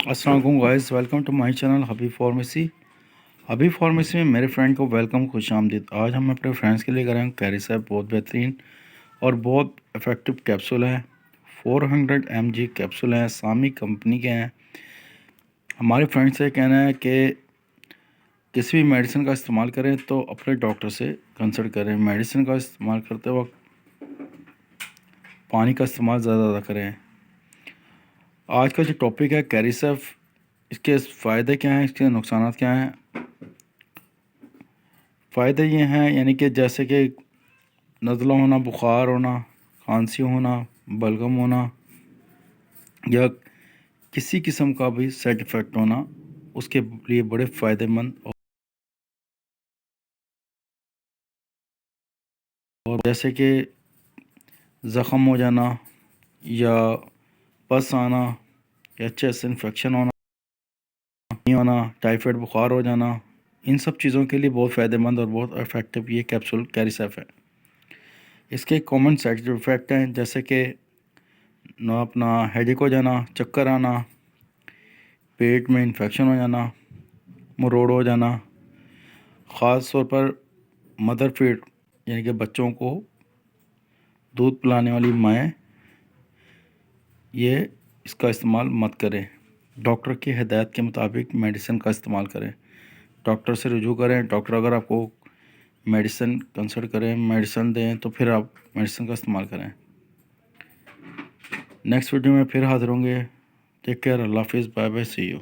السلام علیکم guys, welcome to my channel Habib pharmacy. Habib pharmacy میں میرے فرینڈ کو ویلکم، خوش آمدید۔ آج ہم اپنے فرینڈس کے لیے کریں گے کیری صاحب، بہت بہترین اور بہت افیکٹو کیپسول ہیں۔ 400 mg کیپسول ہیں، سامی کمپنی کے ہیں۔ ہمارے فرینڈ سے کہنا ہے کہ کسی بھی میڈیسن کا استعمال کریں تو اپنے ڈاکٹر سے کنسلٹ کریں۔ میڈیسن کا استعمال کرتے وقت پانی کا استعمال زیادہ کریں۔ آج کا جو ٹاپک ہے کیری صاحب، اس کے فائدے کیا ہیں، اس کے نقصانات کیا ہیں۔ فائدے یہ ہیں یعنی کہ جیسے کہ نزلہ ہونا، بخار ہونا، کھانسی ہونا، بلغم ہونا یا کسی قسم کا بھی سائڈ افیکٹ ہونا، اس کے لیے بڑے فائدہ مند۔ اور جیسے کہ زخم ہو جانا یا پس آنا یا چیسٹ انفیکشن ہونا، ٹائیفائڈ بخار ہو جانا، ان سب چیزوں کے لیے بہت فائدہ مند اور بہت افیکٹو یہ کیپسول کیری صاحب ہے۔ اس کے کامن سائڈ افیکٹ ہیں جیسے کہ اپنا ہیڈیک ہو جانا، چکر آنا، پیٹ میں انفیکشن ہو جانا، مروڑ ہو جانا، خاص طور پر مدر فیڈ یعنی کہ بچوں کو دودھ پلانے والی مائیں یہ اس کا استعمال مت کریں۔ ڈاکٹر کی ہدایت کے مطابق میڈیسن کا استعمال کریں۔ ڈاکٹر سے رجوع کریں۔ ڈاکٹر اگر آپ کو میڈیسن کنسلٹ کریں، میڈیسن دیں تو پھر آپ میڈیسن کا استعمال کریں۔ نیکسٹ ویڈیو میں پھر حاضر ہوں گے۔ ٹیک کیئر، اللہ حافظ، بائے بائے، سی یو۔